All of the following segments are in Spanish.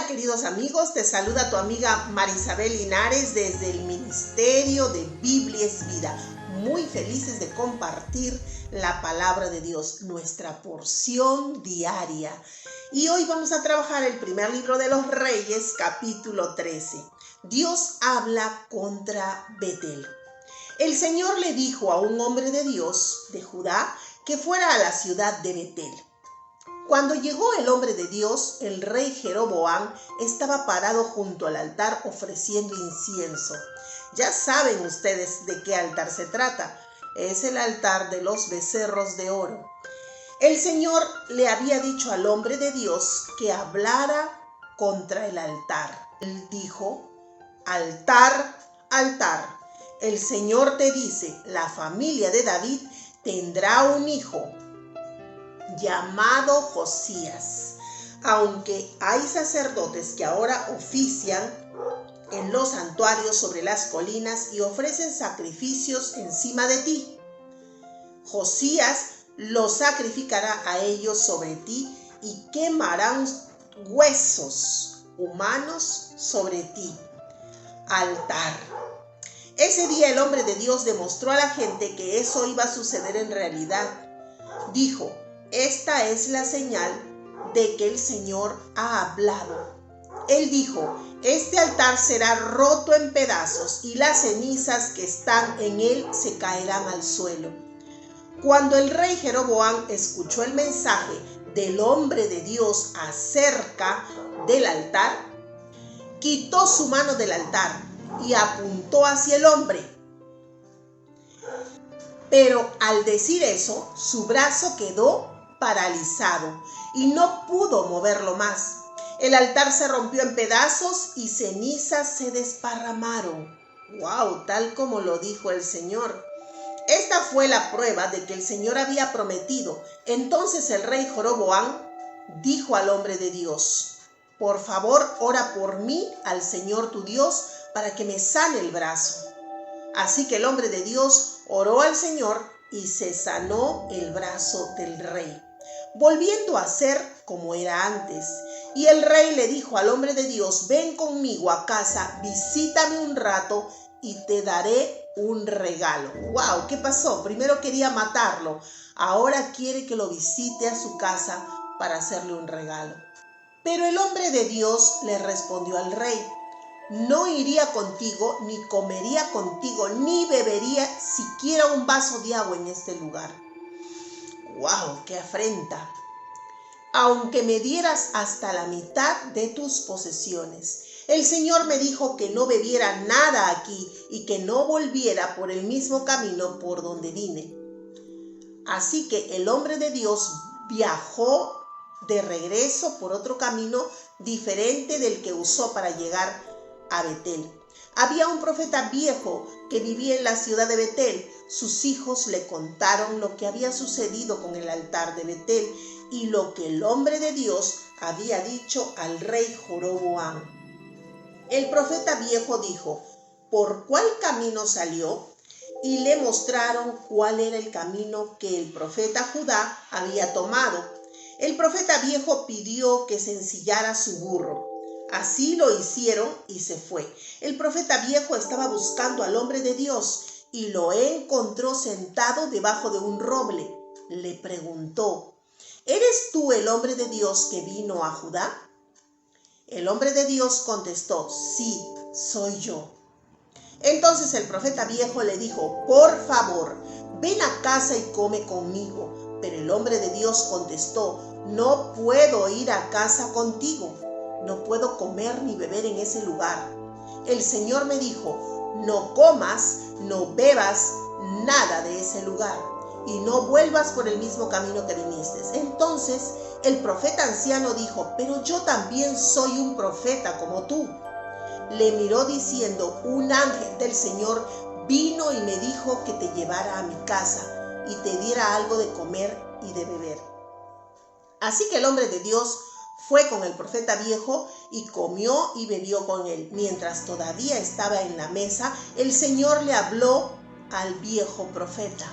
queridos amigos, te saluda tu amiga Marisabel Linares desde el Ministerio de Biblia es Vida. Muy felices de compartir la palabra de Dios, nuestra porción diaria. Y hoy vamos a trabajar el primer libro de los Reyes, capítulo 13. Dios habla contra Betel. El Señor le dijo a un hombre de Dios de Judá que fuera a la ciudad de Betel. Cuando llegó el hombre de Dios, el rey Jeroboam estaba parado junto al altar ofreciendo incienso. Ya saben ustedes de qué altar se trata. Es el altar de los becerros de oro. El Señor le había dicho al hombre de Dios que hablara contra el altar. Él dijo: altar, altar. El Señor te dice, la familia de David tendrá un hijo llamado Josías. Aunque hay sacerdotes que ahora ofician en los santuarios sobre las colinas y ofrecen sacrificios encima de ti, Josías los sacrificará a ellos sobre ti y quemarán huesos humanos sobre ti. Altar. Ese día el hombre de Dios demostró a la gente que eso iba a suceder en realidad. Dijo: esta es la señal de que el Señor ha hablado. Él dijo: este altar será roto en pedazos y las cenizas que están en él se caerán al suelo. Cuando el rey Jeroboam escuchó el mensaje del hombre de Dios acerca del altar, quitó su mano del altar y apuntó hacia el hombre. Pero al decir eso, su brazo quedó paralizado y no pudo moverlo más. El altar se rompió en pedazos y cenizas se desparramaron. ¡Wow! Tal como lo dijo el Señor. Esta fue la prueba de que el Señor había prometido. Entonces el rey Jeroboam dijo al hombre de Dios: por favor, ora por mí al Señor tu Dios para que me sane el brazo. Así que el hombre de Dios oró al Señor y se sanó el brazo del rey, volviendo a ser como era antes. Y el rey le dijo al hombre de Dios: ven conmigo a casa, visítame un rato y te daré un regalo. ¡Wow! ¿Qué pasó? Primero quería matarlo, ahora quiere que lo visite a su casa para hacerle un regalo. Pero el hombre de Dios le respondió al rey: no iría contigo, ni comería contigo, ni bebería siquiera un vaso de agua en este lugar. ¡Wow! ¡Qué afrenta! Aunque me dieras hasta la mitad de tus posesiones. El Señor me dijo que no bebiera nada aquí y que no volviera por el mismo camino por donde vine. Así que el hombre de Dios viajó de regreso por otro camino diferente del que usó para llegar a Betel. Había un profeta viejo que vivía en la ciudad de Betel. Sus hijos le contaron lo que había sucedido con el altar de Betel y lo que el hombre de Dios había dicho al rey Jeroboam. El profeta viejo dijo: ¿por cuál camino salió? Y le mostraron cuál era el camino que el profeta Judá había tomado. El profeta viejo pidió que se ensillara su burro. Así lo hicieron y se fue. El profeta viejo estaba buscando al hombre de Dios y lo encontró sentado debajo de un roble. Le preguntó: ¿eres tú el hombre de Dios que vino a Judá? El hombre de Dios contestó: sí, soy yo. Entonces el profeta viejo le dijo: por favor, ven a casa y come conmigo. Pero el hombre de Dios contestó: no puedo ir a casa contigo. No puedo comer ni beber en ese lugar. El Señor me dijo: no comas, no bebas nada de ese lugar y no vuelvas por el mismo camino que viniste. Entonces el profeta anciano dijo: pero yo también soy un profeta como tú. Le miró diciendo: un ángel del Señor vino y me dijo que te llevara a mi casa y te diera algo de comer y de beber. Así que el hombre de Dios fue con el profeta viejo y comió y bebió con él. Mientras todavía estaba en la mesa, el Señor le habló al viejo profeta.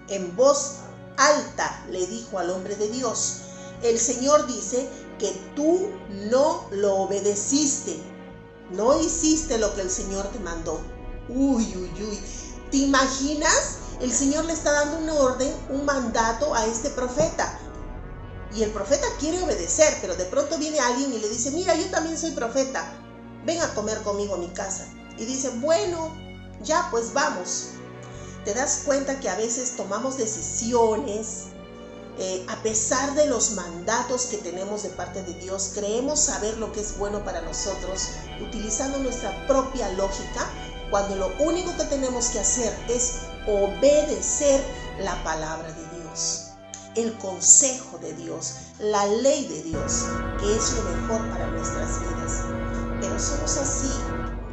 En voz alta le dijo al hombre de Dios: el Señor dice que tú no lo obedeciste, no hiciste lo que el Señor te mandó. Uy. ¿Te imaginas? El Señor le está dando una orden, un mandato a este profeta. Y el profeta quiere obedecer, pero de pronto viene alguien y le dice, mira, yo también soy profeta, ven a comer conmigo a mi casa. Y dice, bueno, ya pues vamos. ¿Te das cuenta que a veces tomamos decisiones a pesar de los mandatos que tenemos de parte de Dios? Creemos saber lo que es bueno para nosotros, utilizando nuestra propia lógica, cuando lo único que tenemos que hacer es obedecer la palabra de Dios, el consejo de Dios, la ley de Dios, que es lo mejor para nuestras vidas. Pero somos así,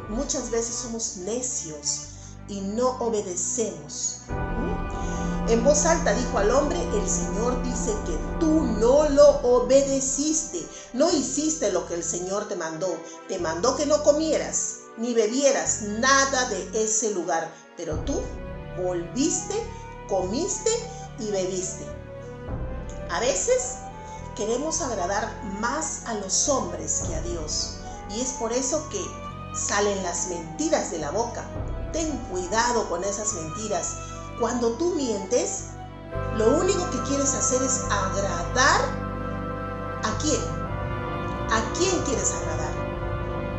muchas veces somos necios y no obedecemos. En voz alta dijo al hombre, el Señor dice que tú no lo obedeciste, no hiciste lo que el Señor te mandó que no comieras ni bebieras nada de ese lugar, pero tú volviste, comiste y bebiste. A veces queremos agradar más a los hombres que a Dios, y es por eso que salen las mentiras de la boca. Ten cuidado con esas mentiras. Cuando tú mientes, lo único que quieres hacer es agradar. ¿A quién? ¿A quién quieres agradar?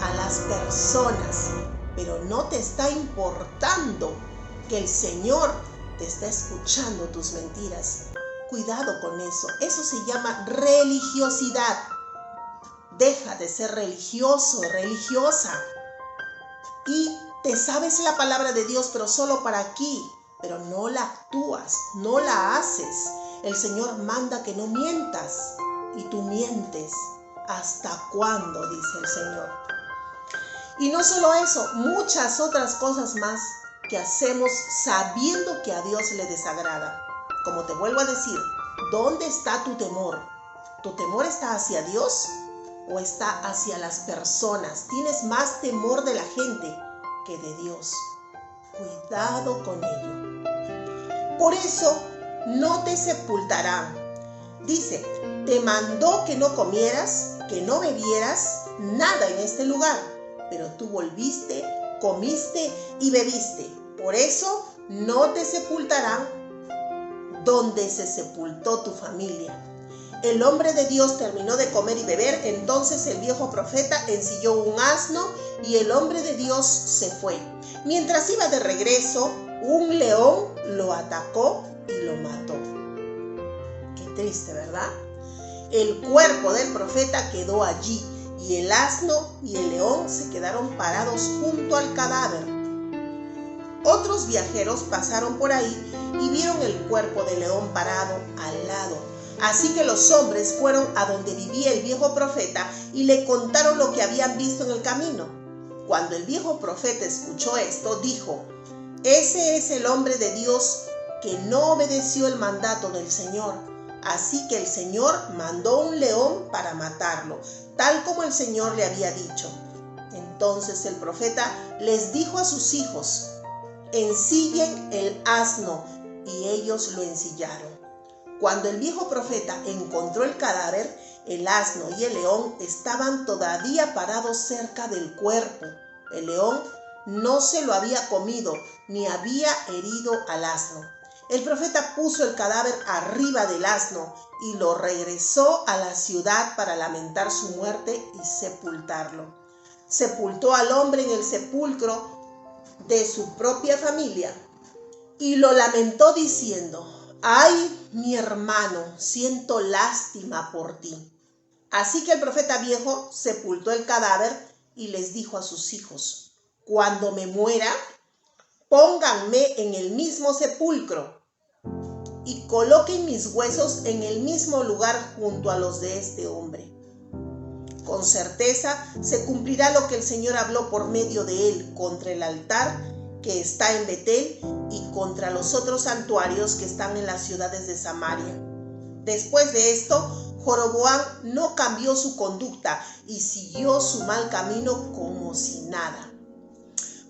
A las personas, pero no te está importando que el Señor te está escuchando tus mentiras. Cuidado con eso. Eso se llama religiosidad. Deja de ser religioso, religiosa. Y te sabes la palabra de Dios, pero solo para aquí. Pero no la actúas, no la haces. El Señor manda que no mientas y tú mientes. ¿Hasta cuándo? Dice el Señor. Y no solo eso, muchas otras cosas más que hacemos sabiendo que a Dios le desagrada. Como te vuelvo a decir, ¿dónde está tu temor? ¿Tu temor está hacia Dios o está hacia las personas? ¿Tienes más temor de la gente que de Dios? Cuidado con ello. Por eso no te sepultarán. Dice, te mandó que no comieras, que no bebieras nada en este lugar, pero tú volviste, comiste y bebiste. Por eso no te sepultarán donde se sepultó tu familia. El hombre de Dios terminó de comer y beber, entonces el viejo profeta ensilló un asno y el hombre de Dios se fue. Mientras iba de regreso, un león lo atacó y lo mató. Qué triste, ¿verdad? El cuerpo del profeta quedó allí y el asno y el león se quedaron parados junto al cadáver. Otros viajeros pasaron por ahí y vieron el cuerpo del león parado al lado. Así que los hombres fueron a donde vivía el viejo profeta y le contaron lo que habían visto en el camino. Cuando el viejo profeta escuchó esto, dijo, ese es el hombre de Dios que no obedeció el mandato del Señor. Así que el Señor mandó un león para matarlo, tal como el Señor le había dicho. Entonces el profeta les dijo a sus hijos, ensillen el asno, y ellos lo ensillaron. Cuando el viejo profeta encontró el cadáver, el asno y el león estaban todavía parados cerca del cuerpo. El león no se lo había comido ni había herido al asno. El profeta puso el cadáver arriba del asno y lo regresó a la ciudad para lamentar su muerte y sepultarlo. Sepultó al hombre en el sepulcro de su propia familia y lo lamentó diciendo, ¡ay, mi hermano, siento lástima por ti! Así que el profeta viejo sepultó el cadáver y les dijo a sus hijos, cuando me muera, pónganme en el mismo sepulcro y coloquen mis huesos en el mismo lugar junto a los de este hombre. Con certeza se cumplirá lo que el Señor habló por medio de él contra el altar que está en Betel y contra los otros santuarios que están en las ciudades de Samaria. Después de esto, Jeroboam no cambió su conducta y siguió su mal camino como si nada.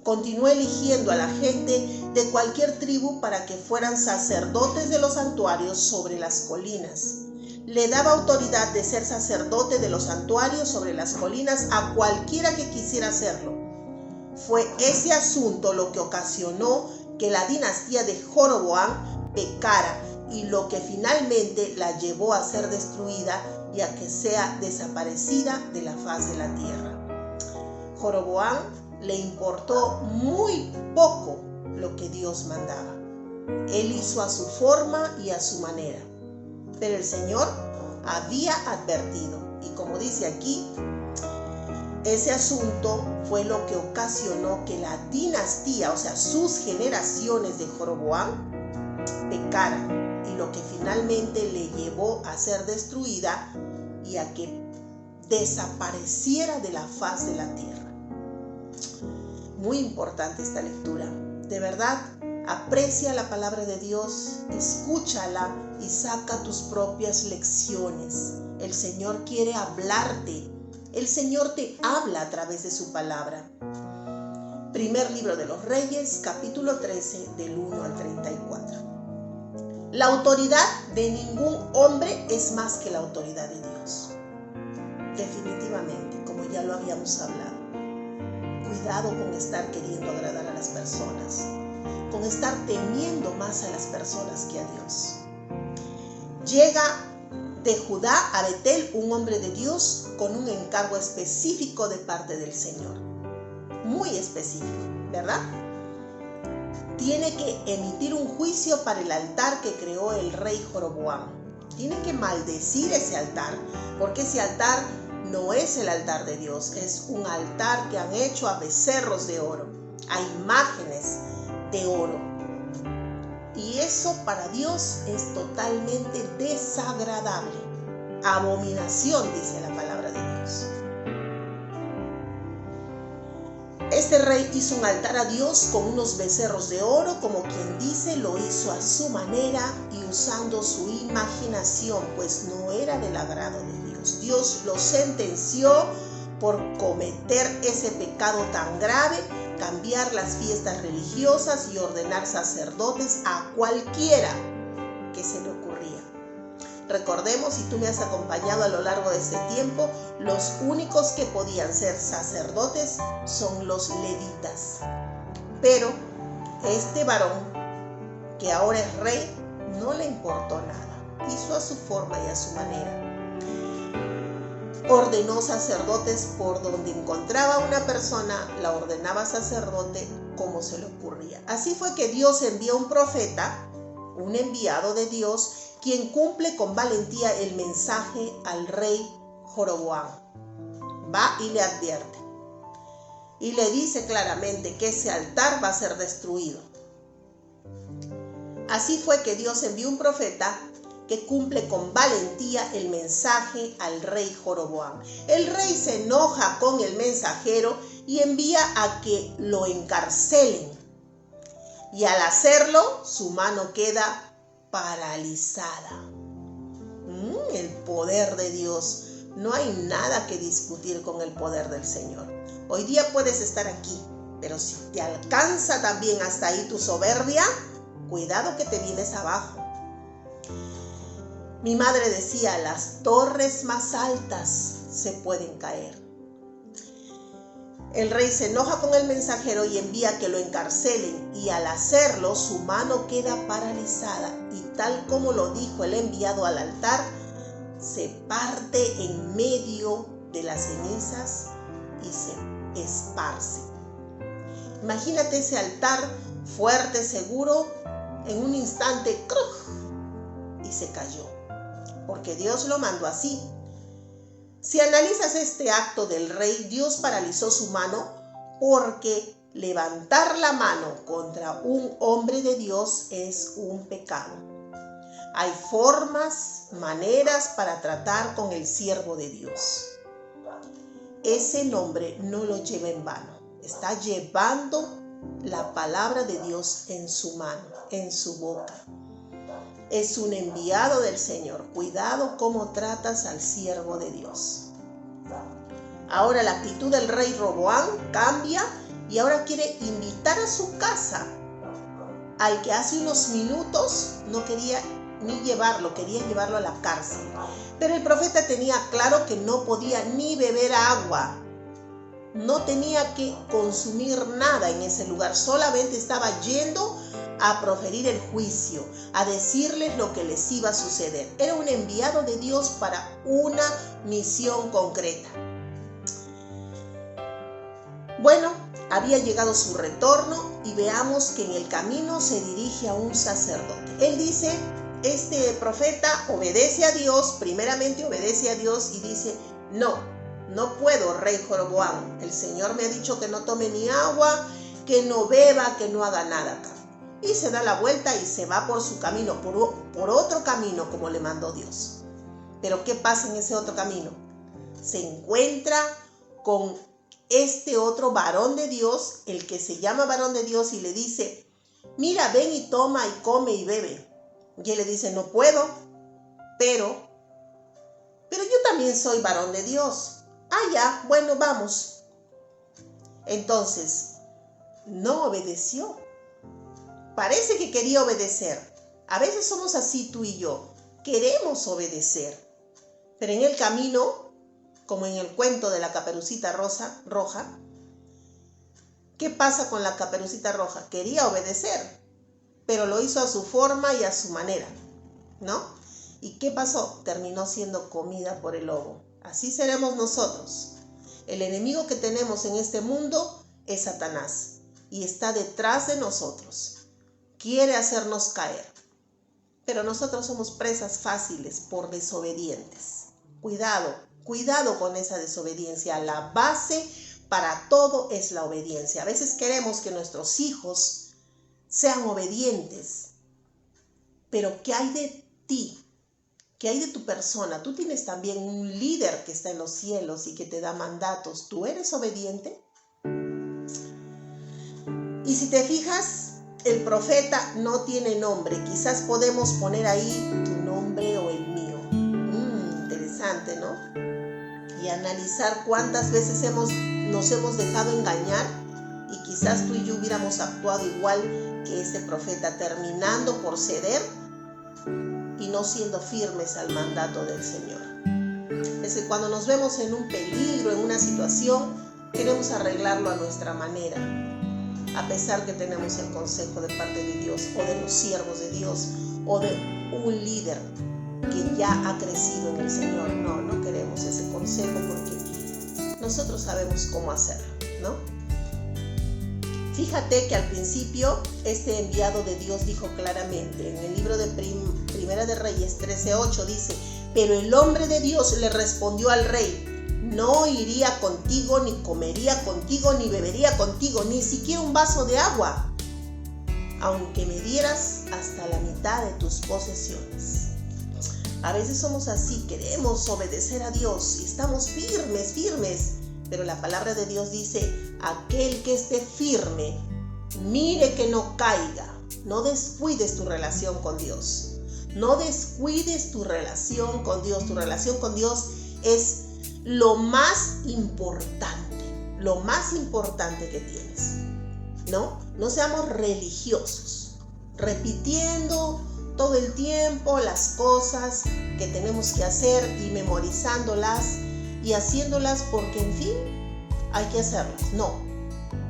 Continuó eligiendo a la gente de cualquier tribu para que fueran sacerdotes de los santuarios sobre las colinas. le daba autoridad de ser sacerdote de los santuarios sobre las colinas a cualquiera que quisiera hacerlo. Fue ese asunto lo que ocasionó que la dinastía de Joroboam pecara y lo que finalmente la llevó a ser destruida y a que sea desaparecida de la faz de la tierra. Joroboam le importó muy poco lo que Dios mandaba. Él hizo a su forma y a su manera. Pero el Señor había advertido, y como dice aquí, ese asunto fue lo que ocasionó que la dinastía, o sea, sus generaciones de Joroboam, pecaran, y lo que finalmente le llevó a ser destruida y a que desapareciera de la faz de la tierra. Muy importante esta lectura. De verdad, aprecia la palabra de Dios, escúchala y saca tus propias lecciones. El Señor quiere hablarte. El Señor te habla a través de su palabra. Primer libro de los Reyes, capítulo 13, del 1 al 34. La autoridad de ningún hombre es más que la autoridad de Dios. Definitivamente, como ya lo habíamos hablado. Cuidado con estar queriendo agradar a las personas, con estar temiendo más a las personas que a Dios. Llega de Judá a Betel un hombre de Dios con un encargo específico de parte del Señor. Muy específico, ¿verdad? Tiene que emitir un juicio para el altar que creó el rey Joroboam. Tiene que maldecir ese altar, porque ese altar no es el altar de Dios, es un altar que han hecho a becerros de oro, a imágenes de oro. Y eso para Dios es totalmente desagradable. Abominación, dice la palabra de Dios. Este rey hizo un altar a Dios con unos becerros de oro, como quien dice, lo hizo a su manera y usando su imaginación, pues no era del agrado de Dios. Dios lo sentenció por cometer ese pecado tan grave, cambiar las fiestas religiosas y ordenar sacerdotes a cualquiera que se le ocurría. Recordemos, si tú me has acompañado a lo largo de este tiempo, los únicos que podían ser sacerdotes son los levitas. Pero este varón, que ahora es rey, no le importó nada. Hizo a su forma y a su manera. Ordenó sacerdotes por donde encontraba una persona, la ordenaba sacerdote como se le ocurría. Así fue que Dios envió un profeta, un enviado de Dios, quien cumple con valentía el mensaje al rey Joroboam. Va y le advierte. Y le dice claramente que ese altar va a ser destruido. Así fue que Dios envió un profeta que cumple con valentía el mensaje al rey Joroboam. El rey se enoja con el mensajero y envía a que lo encarcelen. Y al hacerlo, su mano queda paralizada. El poder de Dios. No hay nada que discutir con el poder del Señor. Hoy día puedes estar aquí, pero si te alcanza también hasta ahí tu soberbia, cuidado que te vienes abajo. Mi madre decía, las torres más altas se pueden caer. El rey se enoja con el mensajero y envía que lo encarcelen, y al hacerlo su mano queda paralizada, y tal como lo dijo el enviado al altar, se parte en medio de las cenizas y se esparce. Imagínate ese altar fuerte, seguro, en un instante, ¡cruj!, y se cayó, porque Dios lo mandó así. Si analizas este acto del rey, Dios paralizó su mano porque levantar la mano contra un hombre de Dios es un pecado. Hay formas, maneras para tratar con el siervo de Dios. Ese nombre no lo lleva en vano. Está llevando la palabra de Dios en su mano, en su boca. Es un enviado del Señor. Cuidado cómo tratas al siervo de Dios. Ahora la actitud del rey Roboam cambia y ahora quiere invitar a su casa al que hace unos minutos no quería ni llevarlo, quería llevarlo a la cárcel. Pero el profeta tenía claro que no podía ni beber agua, no tenía que consumir nada en ese lugar, solamente estaba yendo a proferir el juicio, a decirles lo que les iba a suceder. Era un enviado de Dios para una misión concreta. Bueno, había llegado su retorno y veamos que en el camino se dirige a un sacerdote. Él dice, este profeta obedece a Dios, primeramente obedece a Dios y dice, no puedo, rey Jeroboam. El Señor me ha dicho que no tome ni agua, que no beba, que no haga nada acá. Y se da la vuelta y se va por su camino, por otro camino como le mandó Dios. Pero ¿qué pasa en ese otro camino? Se encuentra con este otro varón de Dios, el que se llama varón de Dios, y le dice, mira, ven y toma y come y bebe. Y él le dice, no puedo, pero yo también soy varón de Dios. Ah, ya, bueno, vamos. Entonces, no obedeció. Parece que quería obedecer. A veces somos así tú y yo. Queremos obedecer. Pero en el camino, como en el cuento de la Caperucita Roja, ¿qué pasa con la Caperucita Roja? Quería obedecer, pero lo hizo a su forma y a su manera, ¿no? ¿Y qué pasó? Terminó siendo comida por el lobo. Así seremos nosotros. El enemigo que tenemos en este mundo es Satanás y está detrás de nosotros. Quiere hacernos caer, pero nosotros somos presas fáciles por desobedientes. Cuidado con esa desobediencia. La base para todo es la obediencia. A veces queremos que nuestros hijos sean obedientes, pero ¿qué hay de ti? ¿Qué hay de tu persona? Tú tienes también un líder que está en los cielos y que te da mandatos. ¿Tú eres obediente? Y si te fijas, el profeta no tiene nombre. Quizás podemos poner ahí tu nombre o el mío. Interesante, ¿no? Y analizar cuántas veces nos hemos dejado engañar y quizás tú y yo hubiéramos actuado igual que ese profeta, terminando por ceder y no siendo firmes al mandato del Señor. Es que cuando nos vemos en un peligro, en una situación, queremos arreglarlo a nuestra manera, a pesar que tenemos el consejo de parte de Dios o de los siervos de Dios o de un líder que ya ha crecido en el Señor. No queremos ese consejo porque nosotros sabemos cómo hacerlo, ¿no? Fíjate que al principio este enviado de Dios dijo claramente, en el libro de Primera de Reyes 13:8 dice, pero el hombre de Dios le respondió al rey, no iría contigo, ni comería contigo, ni bebería contigo, ni siquiera un vaso de agua, aunque me dieras hasta la mitad de tus posesiones. A veces somos así, queremos obedecer a Dios y estamos firmes, pero la palabra de Dios dice, aquel que esté firme, mire que no caiga. No descuides tu relación con Dios. No descuides tu relación con Dios. Tu relación con Dios es lo más importante que tienes, ¿no? No seamos religiosos, repitiendo todo el tiempo las cosas que tenemos que hacer y memorizándolas y haciéndolas porque, en fin, hay que hacerlas. No,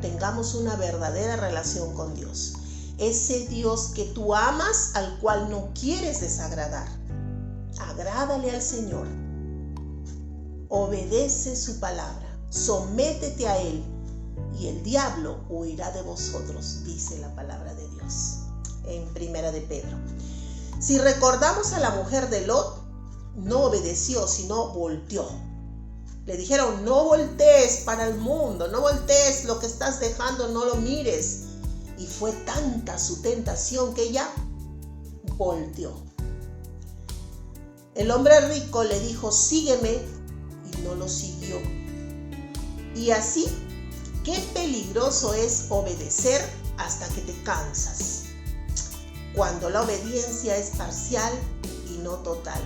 tengamos una verdadera relación con Dios. Ese Dios que tú amas, al cual no quieres desagradar. Agrádale al Señor. Obedece su palabra. Sométete a Él y el diablo huirá de vosotros, dice la palabra de Dios en Primera de Pedro. Si recordamos a la mujer de Lot, no obedeció, sino volteó. Le dijeron, no voltees para el mundo, no voltees, lo que estás dejando no lo mires. Y fue tanta su tentación que ella volteó. El hombre rico le dijo, sígueme, y no lo siguió. Y así, qué peligroso es obedecer hasta que te cansas, cuando la obediencia es parcial y no total.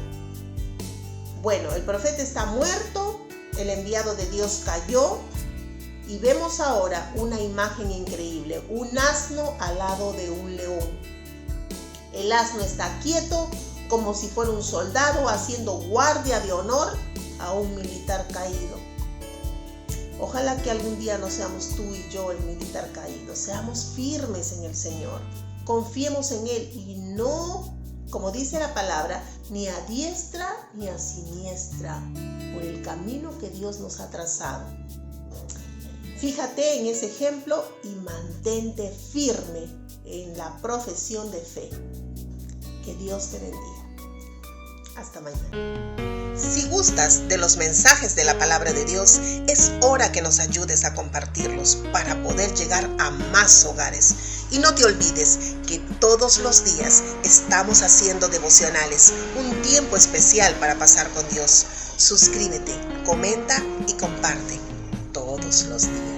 Bueno, el profeta está muerto, el enviado de Dios cayó y vemos ahora una imagen increíble, un asno al lado de un león. El asno está quieto como si fuera un soldado haciendo guardia de honor a un militar caído. Ojalá que algún día no seamos tú y yo el militar caído. Seamos firmes en el Señor. Confiemos en Él y no, como dice la palabra, ni a diestra ni a siniestra, por el camino que Dios nos ha trazado. Fíjate en ese ejemplo y mantente firme en la profesión de fe. Que Dios te bendiga. Hasta mañana. Si gustas de los mensajes de la palabra de Dios, es hora que nos ayudes a compartirlos para poder llegar a más hogares. Y no te olvides que todos los días estamos haciendo devocionales, un tiempo especial para pasar con Dios. Suscríbete, comenta y comparte todos los días.